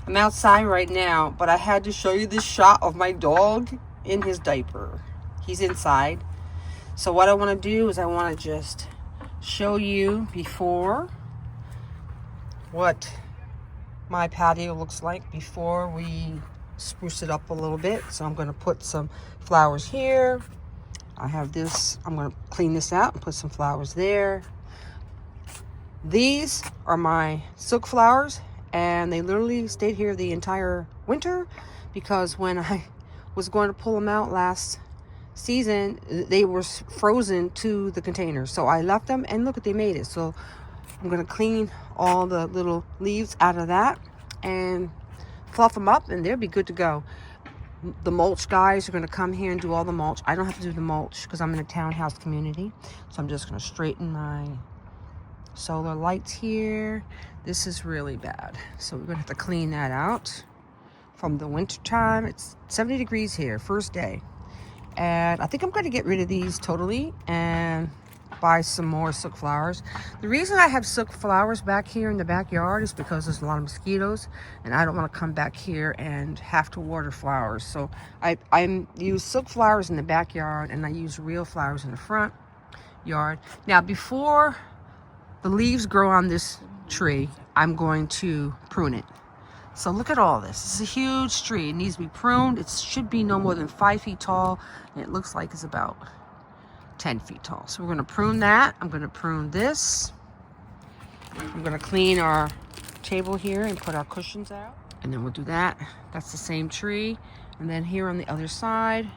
I'm outside right now, but I had to show you this shot of my dog in his diaper. He's inside. So what I want to do is I want to just show you before what my patio looks like before we spruce it up a little bit. So I'm going to put some flowers here. I have this. I'm going to clean this out and put some flowers there. These are my silk flowers, and they literally stayed here the entire winter because when I was going to pull them out last season, they were frozen to the container. So I left them, and look, they made it. So I'm going to clean all the little leaves out of that and fluff them up, and they'll be good to go. The mulch guys are going to come here and do all the mulch. I don't have to do the mulch because I'm in a townhouse community. So I'm just going to straighten my solar lights here. This is really bad. So we're going to have to clean that out from the winter time. It's 70 degrees here, first day. And I think I'm going to get rid of these totally and buy some more silk flowers. The reason I have silk flowers back here in the backyard is because there's a lot of mosquitoes, and I don't want to come back here and have to water flowers. So I use silk flowers in the backyard, and I use real flowers in the front yard. Now, before the leaves grow on this tree, I'm going to prune it. So look at all this. This is a huge tree. It needs to be pruned. It should be no more than 5 feet tall, and it looks like it's about 10 feet tall. So we're going to prune that. I'm going to prune this. I'm going to clean our table here and put our cushions out. And then we'll do that. That's the same tree. And then here on the other side,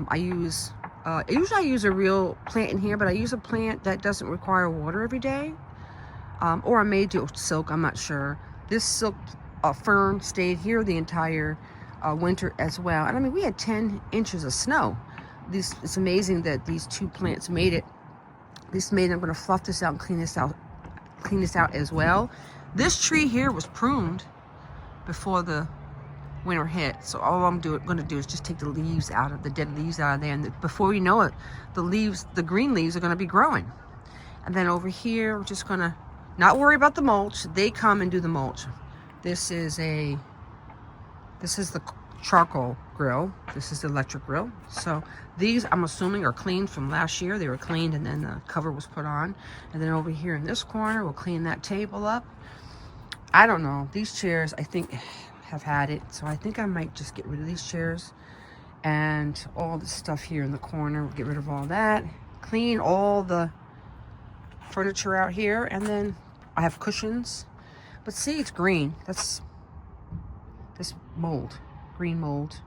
usually I use a real plant in here, but I use a plant that doesn't require water every day. Or I may do silk, I'm not sure. This silk fern stayed here the entire winter as well. And I mean, we had 10 inches of snow. It's amazing that these two plants made it. I'm going to fluff this out and clean this out as well. This tree here was pruned before the winter hit. So all I'm going to do is just take the leaves out of the dead leaves out of there, and before you know it, the green leaves are going to be growing. And then over here, we're just going to not worry about the mulch. They come and do the mulch. This is the charcoal grill. This is the electric grill. So these, I'm assuming, are cleaned from last year. They were cleaned and then the cover was put on. And then over here in this corner, we'll clean that table up. I don't know. These chairs, I think, have had it. So I think I might just get rid of these chairs and all this stuff here in the corner. We'll get rid of all that. Clean all the furniture out here. And then I have cushions. But see, it's green. That's this mold. Green mold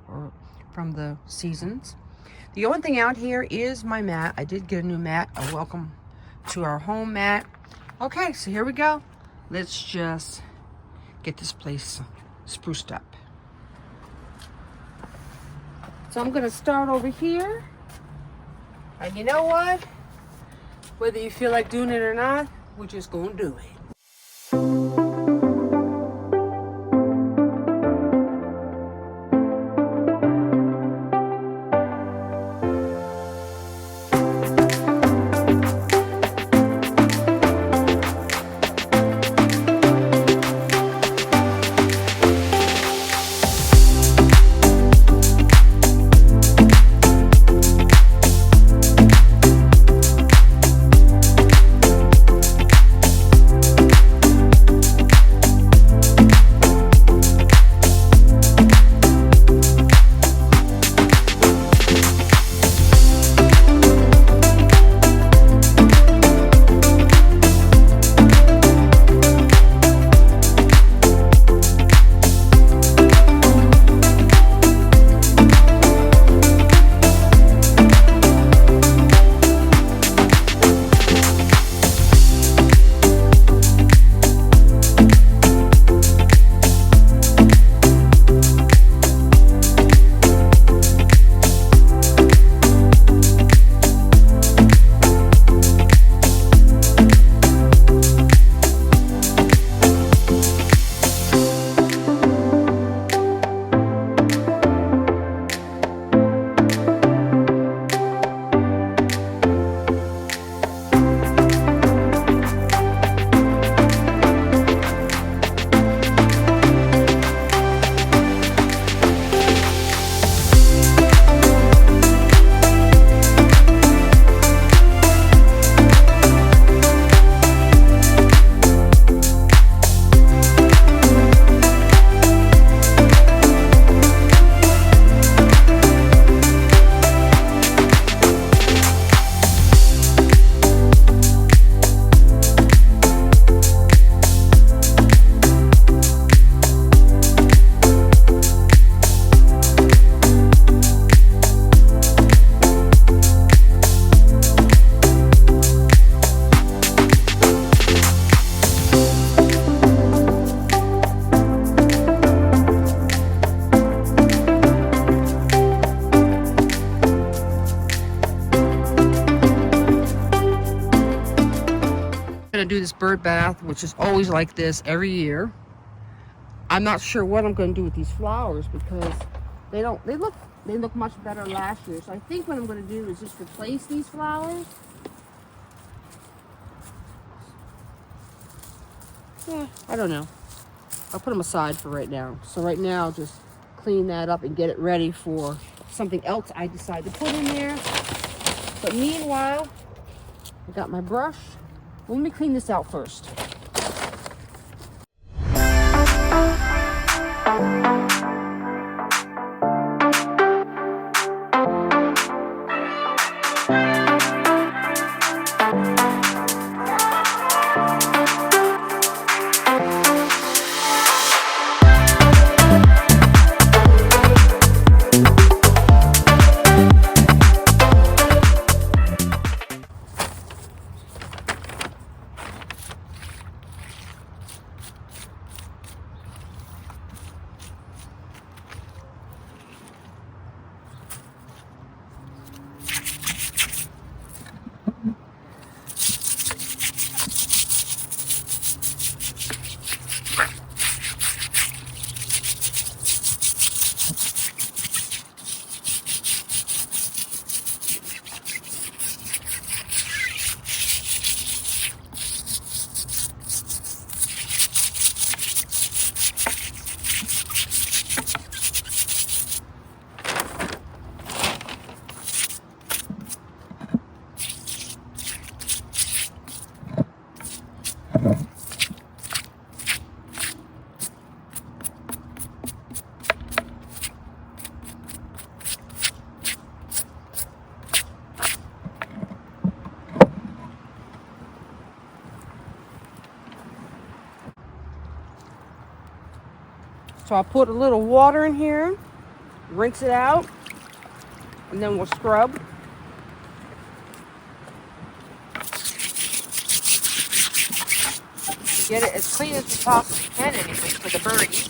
or from the seasons. The only thing out here is my mat. I did get a new mat, a welcome to our home mat. Okay, so here we go. Let's just get this place spruced up. So I'm gonna start over here. And you know what? Whether you feel like doing it or not, we're just gonna do it. going to do this bird bath, which is always like this every year. I'm not sure what I'm going to do with these flowers because they look much better last year. So I think what I'm going to do is just replace these flowers. Yeah, I don't know. I'll put them aside for right now. So right now, I'll just clean that up and get it ready for something else I decide to put in there. But meanwhile, I got my brush. Well, let me clean this out first. So I'll put a little water in here, rinse it out, and then we'll scrub. Get it as clean as we possibly can anyway for the birdies.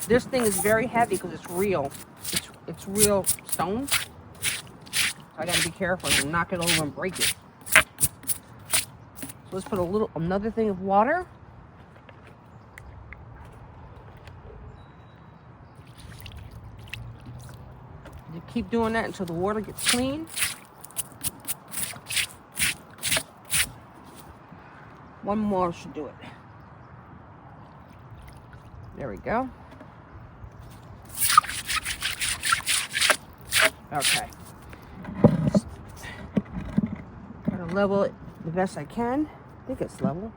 This thing is very heavy because it's real. It's real stone. So I gotta be careful and knock it over and break it. So let's put another thing of water. You keep doing that until the water gets clean. One more should do it. There we go. Okay. Gotta level it the best I can. I think it's level.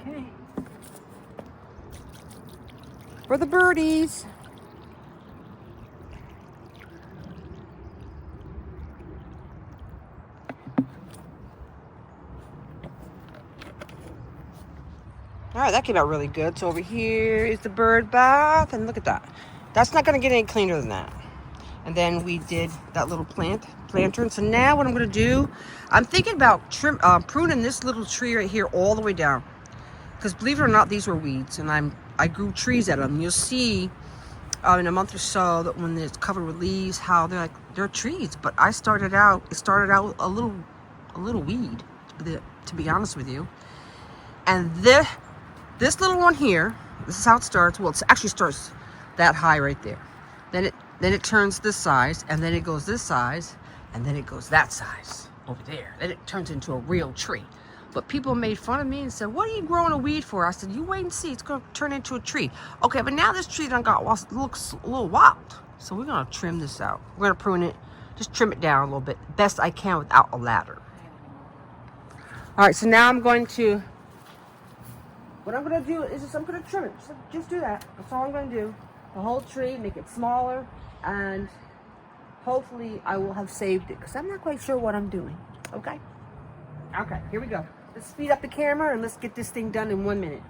Okay. For the birdies. All right, that came out really good. So over here is the bird bath, and look at that. That's not gonna get any cleaner than that. And then we did that little planter. And so now what I'm gonna do, I'm thinking about pruning this little tree right here all the way down. Because believe it or not, these were weeds, and I grew trees out of them. You'll see in a month or so that when it's covered with leaves, how they're trees. But it started out a little weed, to be honest with you. And this little one here, this is how it starts. Well, it actually starts that high right there. Then it turns this size, and then it goes this size, and then it goes that size over there. Then it turns into a real tree. But people made fun of me and said, "What are you growing a weed for?" I said, "You wait and see. It's going to turn into a tree." Okay, but now this tree looks a little wild. So we're going to trim this out. We're going to prune it, just trim it down a little bit, best I can without a ladder. All right, so now what I'm going to do is I'm going to trim it. Just do that. That's all I'm going to do. The whole tree, make it smaller, and hopefully I will have saved it because I'm not quite sure what I'm doing. Okay? Okay, here we go. Let's speed up the camera and let's get this thing done in 1 minute.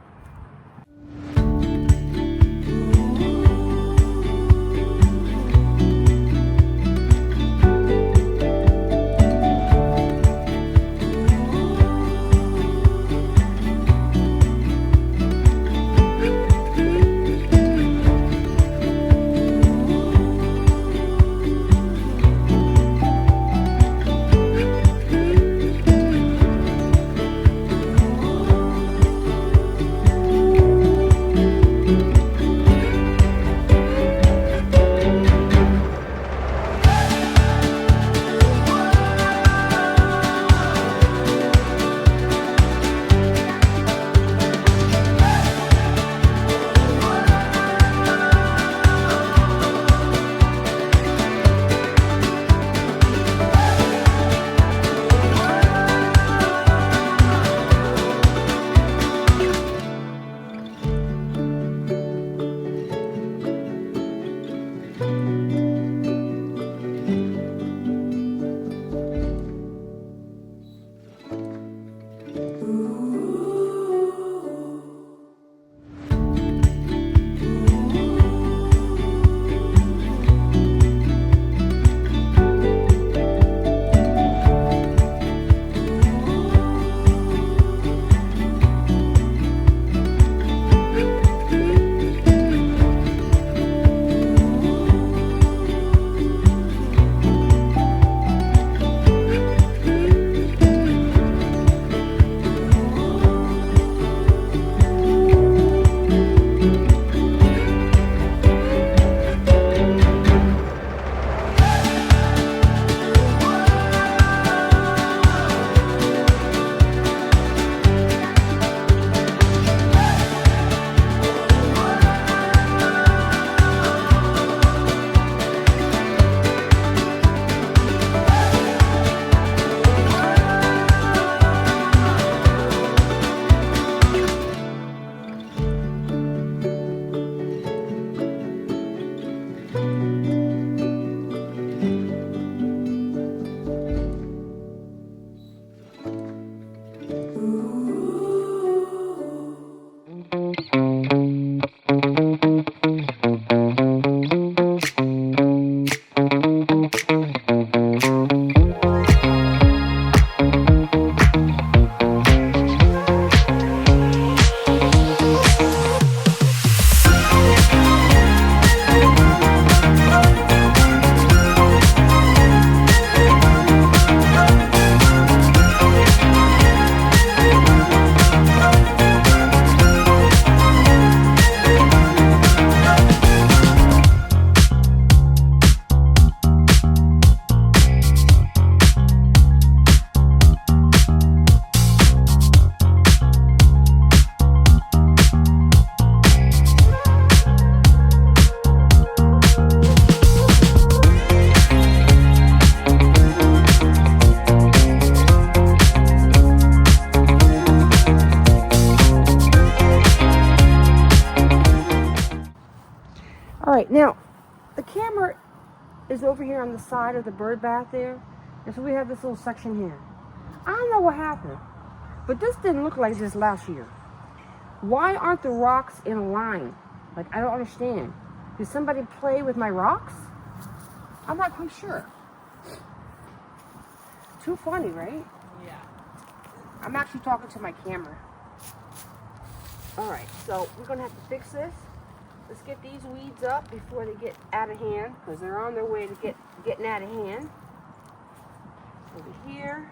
now the camera is over here on the side of the bird bath there. And so we have this little section here. I don't know what happened, but this didn't look like this last year. Why aren't the rocks in a line? Like, I don't understand. Did somebody play with my rocks? I'm not quite sure. Too funny, right? Yeah. I'm actually talking to my camera. All right, so we're gonna have to fix this. Let's get these weeds up before they get out of hand, because they're on their way to getting out of hand. Over here.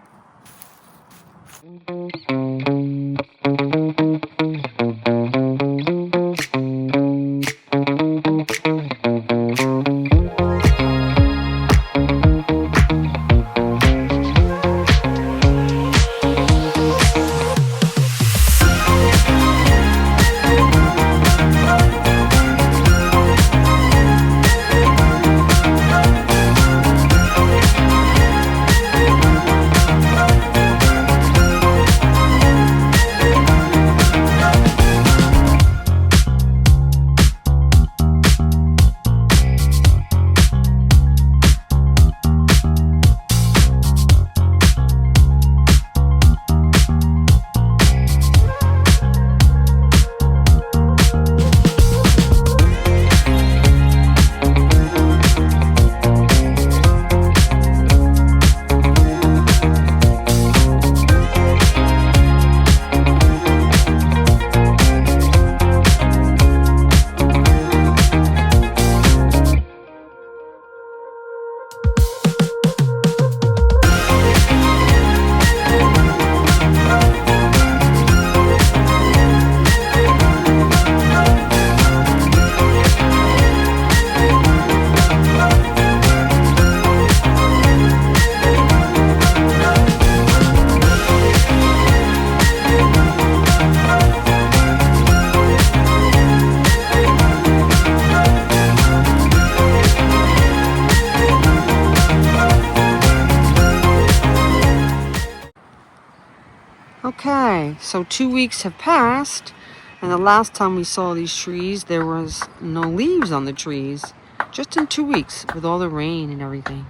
Okay, so 2 weeks have passed, and the last time we saw these trees, there was no leaves on the trees, just in 2 weeks with all the rain and everything.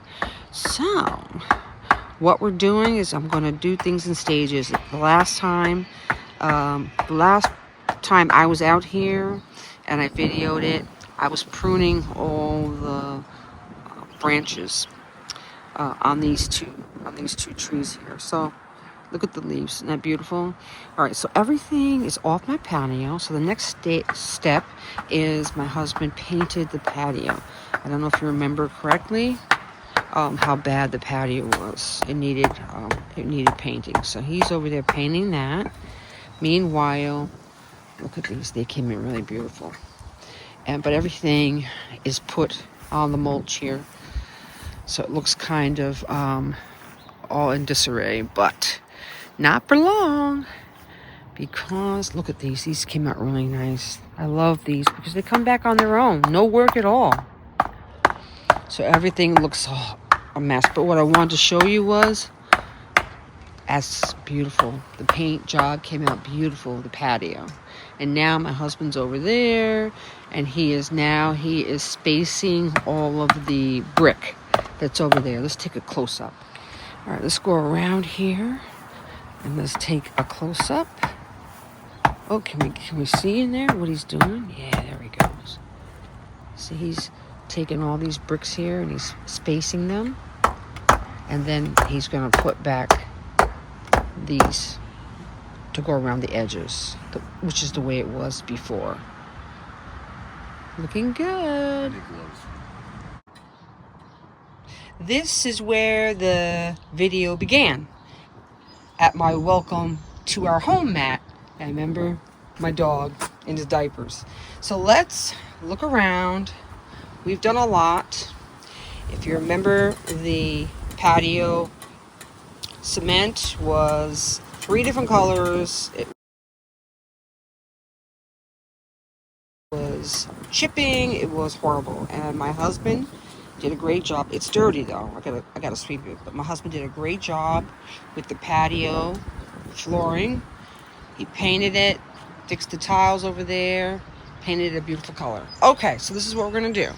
So, what we're doing is I'm going to do things in stages. The last time I was out here and I videoed it, I was pruning all the branches on these two trees here. So look at the leaves, isn't that beautiful? All right, so everything is off my patio. So the next step is my husband painted the patio. I don't know if you remember correctly how bad the patio was. It needed painting. So he's over there painting that. Meanwhile, look at these. They came in really beautiful. But everything is put on the mulch here. So it looks kind of all in disarray, but not for long, because look at these. These came out really nice. I love these because they come back on their own. No work at all. So everything looks a mess. But what I wanted to show you was, as beautiful. The paint job came out beautiful, the patio. And now my husband's over there, and he is spacing all of the brick that's over there. Let's take a close-up. All right, let's go around here. And let's take a close-up. Oh, can we see in there what he's doing? Yeah, there he goes. See, he's taking all these bricks here and he's spacing them. And then he's going to put back these to go around the edges, which is the way it was before. Looking good. This is where the video began. At my welcome to our home mat. I remember my dog in his diapers. So let's look around. We've done a lot. If you remember, the patio cement was 3 different colors. It was chipping. It was horrible. And my husband did a great job. It's dirty though. I gotta sweep it. But my husband did a great job with the patio flooring. He painted it, fixed the tiles over there, painted it a beautiful color. Okay, so this is what we're gonna do.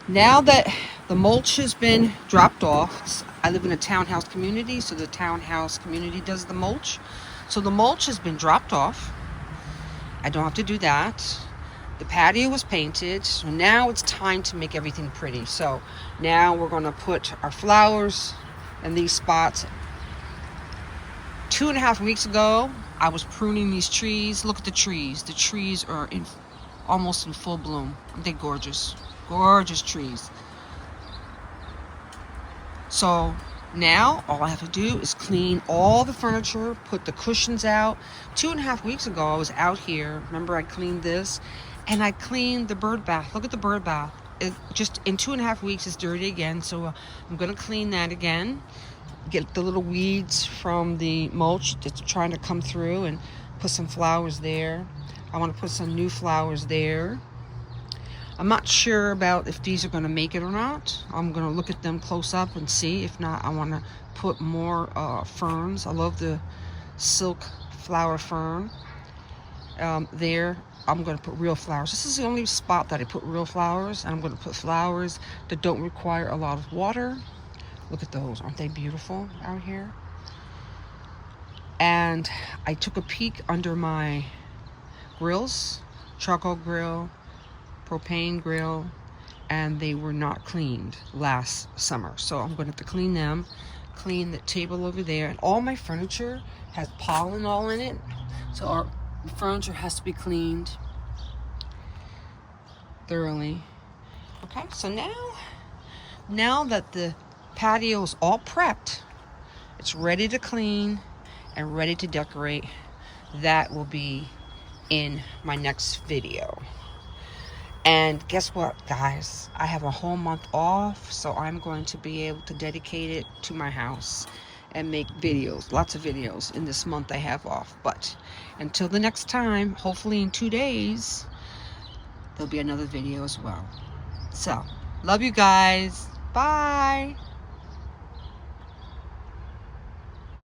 Now that the mulch has been dropped off, I live in a townhouse community, so the townhouse community does the mulch. So the mulch has been dropped off. I don't have to do that. The patio was painted, so now it's time to make everything pretty. So now we're going to put our flowers in these spots. 2.5 weeks ago, I was pruning these trees. Look at the trees. The trees are almost in full bloom. Aren't they gorgeous? Gorgeous trees. So now all I have to do is clean all the furniture, put the cushions out. 2.5 weeks ago, I was out here. Remember, I cleaned this, and I cleaned the bird bath. Look at the bird bath. It just in 2.5 weeks, it's dirty again. So I'm going to clean that again. Get the little weeds from the mulch that's trying to come through, and put some flowers there. I want to put some new flowers there. I'm not sure about if these are going to make it or not. I'm going to look at them close up and see. If not, I want to put more ferns. I love the silk flower fern. There, I'm going to put real flowers. This is the only spot that I put real flowers. And I'm going to put flowers that don't require a lot of water. Look at those. Aren't they beautiful out here? And I took a peek under my grills, charcoal grill, propane grill, and they were not cleaned last summer. So I'm going to have to clean them, clean the table over there. And all my furniture has pollen all in it. So our furniture has to be cleaned thoroughly. Okay, so now that the patio is all prepped, it's ready to clean and ready to decorate. That will be in my next video. And guess what, guys? I have a whole month off, so I'm going to be able to dedicate it to my house and make videos, lots of videos in this month I have off. But until the next time, hopefully in 2 days, there'll be another video as well. So, love you guys. Bye.